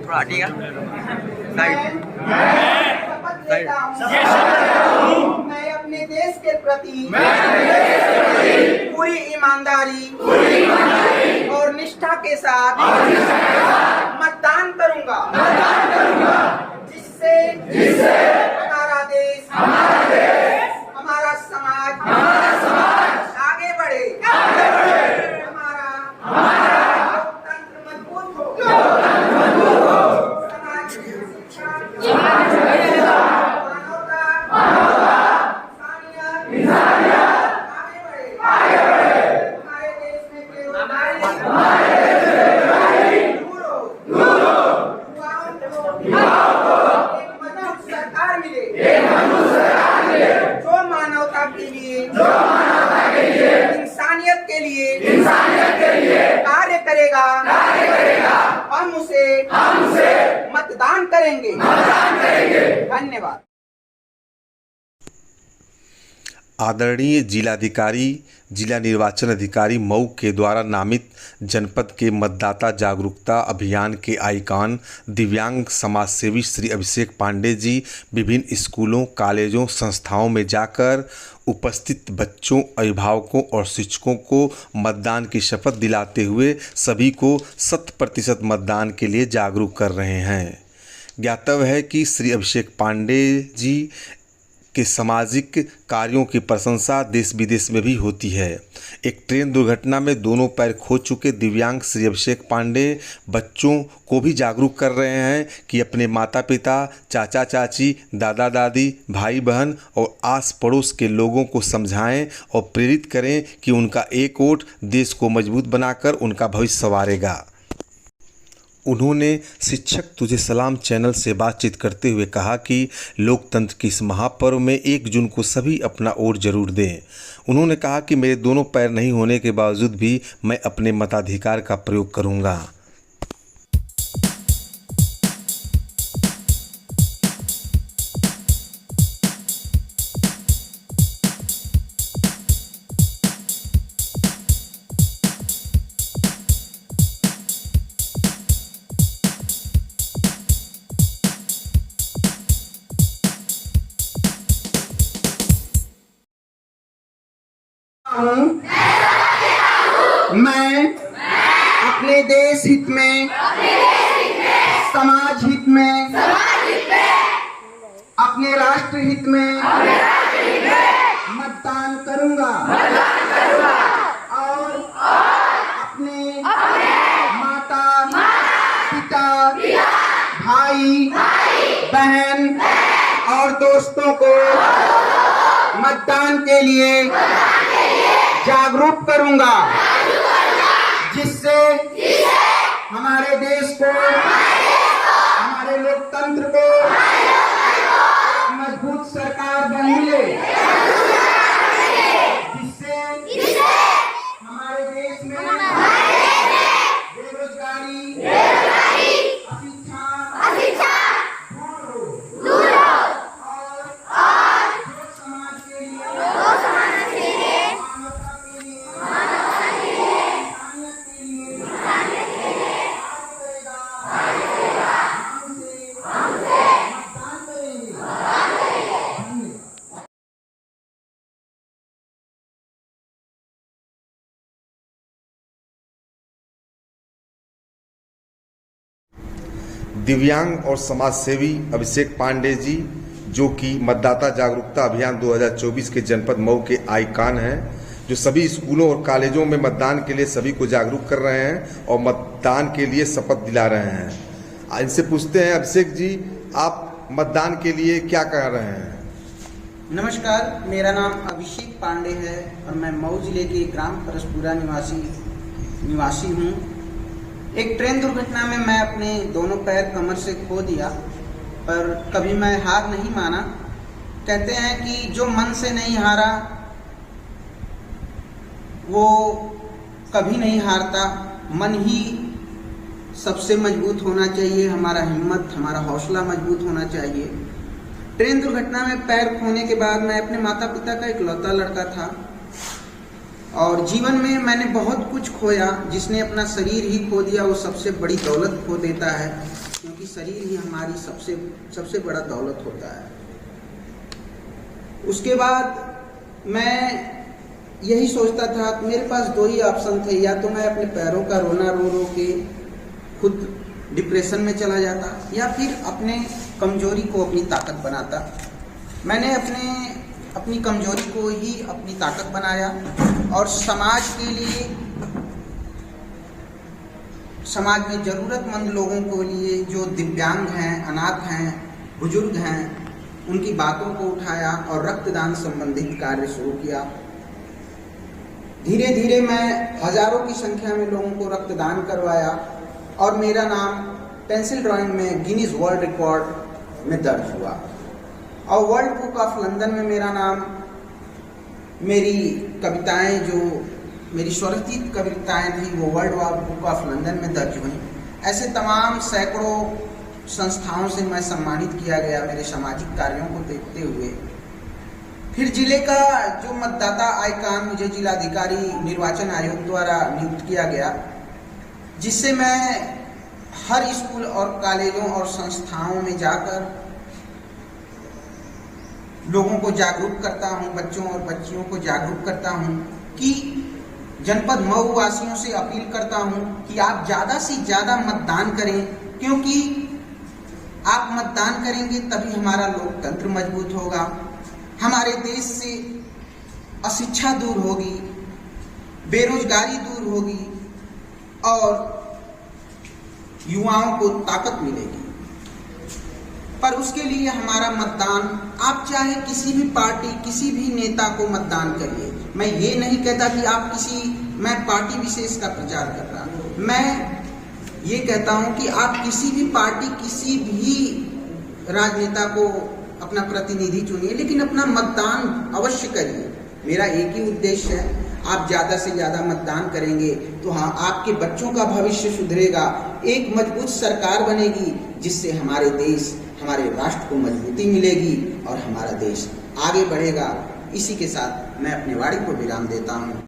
थोड़ा हटिएगा साइड। मैं अपने देश के प्रति पूरी ईमानदारी और निष्ठा के साथ मतदान करूंगा, जिससे हमारा देश, हमारा समाज आगे बढ़े, हमारा लोकतंत्र मजबूत हो, समाज की शिक्षा, इंसानियत के लिए कार्य करेगा, हम उसे मतदान करेंगे। धन्यवाद। आदरणीय जिलाधिकारी, जिला निर्वाचन अधिकारी मऊ के द्वारा नामित जनपद के मतदाता जागरूकता अभियान के आइकॉन दिव्यांग समाजसेवी श्री अभिषेक पांडे जी विभिन्न स्कूलों, कॉलेजों, संस्थाओं में जाकर उपस्थित बच्चों, अभिभावकों और शिक्षकों को मतदान की शपथ दिलाते हुए सभी को 100% मतदान के लिए जागरूक कर रहे हैं। ज्ञातव्य है कि श्री अभिषेक पांडे जी के सामाजिक कार्यों की प्रशंसा देश विदेश में भी होती है। एक ट्रेन दुर्घटना में दोनों पैर खो चुके दिव्यांग श्री अभिषेक पांडे बच्चों को भी जागरूक कर रहे हैं कि अपने माता पिता, चाचा चाची, दादा दादी, भाई बहन और आस पड़ोस के लोगों को समझाएं और प्रेरित करें कि उनका एक वोट देश को मजबूत बनाकर उनका भविष्य संवारेगा। उन्होंने शिक्षक तुझे सलाम चैनल से बातचीत करते हुए कहा कि लोकतंत्र की इस महापर्व में 1 जून को सभी अपना वोट जरूर दें। उन्होंने कहा कि मेरे दोनों पैर नहीं होने के बावजूद भी मैं अपने मताधिकार का प्रयोग करूंगा। मैं अपने देश हित में, समाज हित में, अपने राष्ट्र हित में मतदान करूंगा और अपने माता पिता, भाई बहन और दोस्तों को मतदान के लिए जागरूक करूंगा, जिससे हमारे देश को, हमारे लोकतंत्र को मजबूत सरकार बन मिले, जिससे हमारे देश में बेरोजगारी, अशिक्षा दूर हो और समाज के लिए दिव्यांग और समाजसेवी अभिषेक पांडे जी, जो कि मतदाता जागरूकता अभियान 2024 के जनपद मऊ के आइकॉन हैं, जो सभी स्कूलों और कॉलेजों में मतदान के लिए सभी को जागरूक कर रहे हैं और मतदान के लिए शपथ दिला रहे हैं। इनसे पूछते हैं, अभिषेक जी, आप मतदान के लिए क्या कह रहे हैं? नमस्कार, मेरा नाम अभिषेक पांडे है और मैं मऊ जिले के ग्राम परसपुरा निवासी हूँ। एक ट्रेन दुर्घटना में मैं अपने दोनों पैर कमर से खो दिया, पर कभी मैं हार नहीं माना। कहते हैं कि जो मन से नहीं हारा वो कभी नहीं हारता। मन ही सबसे मजबूत होना चाहिए, हमारा हिम्मत, हमारा हौसला मजबूत होना चाहिए। ट्रेन दुर्घटना में पैर खोने के बाद मैं अपने माता पिता का इकलौता लड़का था और जीवन में मैंने बहुत कुछ खोया। जिसने अपना शरीर ही खो दिया वो सबसे बड़ी दौलत खो देता है। क्योंकि शरीर ही हमारी सबसे बड़ा दौलत होता है। उसके बाद मैं यही सोचता था कि मेरे पास दो ही ऑप्शन थे, या तो मैं अपने पैरों का रोना रो रो के खुद डिप्रेशन में चला जाता, या फिर अपने कमजोरी को अपनी ताकत बनाता। मैंने अपनी कमजोरी को ही अपनी ताकत बनाया और समाज के लिए, समाज में ज़रूरतमंद लोगों के लिए, जो दिव्यांग हैं, अनाथ हैं, बुजुर्ग हैं, उनकी बातों को उठाया और रक्तदान संबंधित कार्य शुरू किया। धीरे धीरे मैं हजारों की संख्या में लोगों को रक्तदान करवाया और मेरा नाम पेंसिल ड्राइंग में गिनीज वर्ल्ड रिकॉर्ड में दर्ज हुआ और वर्ल्ड बुक ऑफ लंदन में मेरा नाम, मेरी कविताएं, जो मेरी स्वरचित कविताएं थी, वो वर्ल्ड बुक ऑफ लंदन में दर्ज हुई। ऐसे तमाम सैकड़ों संस्थाओं से मैं सम्मानित किया गया मेरे सामाजिक कार्यों को देखते हुए। फिर जिले का जो मतदाता आइकॉन मुझे जिलाधिकारी निर्वाचन आयोग द्वारा नियुक्त किया गया, जिससे मैं हर स्कूल और कॉलेजों और संस्थाओं में जाकर लोगों को जागरूक करता हूं, बच्चों और बच्चियों को जागरूक करता हूं कि जनपद मऊ वासियों से अपील करता हूं कि आप ज़्यादा से ज़्यादा मतदान करें, क्योंकि आप मतदान करेंगे तभी हमारा लोकतंत्र मजबूत होगा, हमारे देश से अशिक्षा दूर होगी, बेरोजगारी दूर होगी और युवाओं को ताकत मिलेगी। पर उसके लिए हमारा मतदान, आप चाहे किसी भी पार्टी, किसी भी नेता को मतदान करिए। मैं ये नहीं कहता कि मैं पार्टी विशेष का प्रचार कर रहा हूँ, मैं ये कहता हूँ कि आप किसी भी पार्टी, किसी भी राजनेता को अपना प्रतिनिधि चुनिए, लेकिन अपना मतदान अवश्य करिए। मेरा एक ही उद्देश्य है, आप ज़्यादा से ज़्यादा मतदान करेंगे तो हाँ, आपके बच्चों का भविष्य सुधरेगा, एक मजबूत सरकार बनेगी, जिससे हमारे देश, हमारे राष्ट्र को मजबूती मिलेगी और हमारा देश आगे बढ़ेगा। इसी के साथ मैं अपनी वाणी को विराम देता हूँ।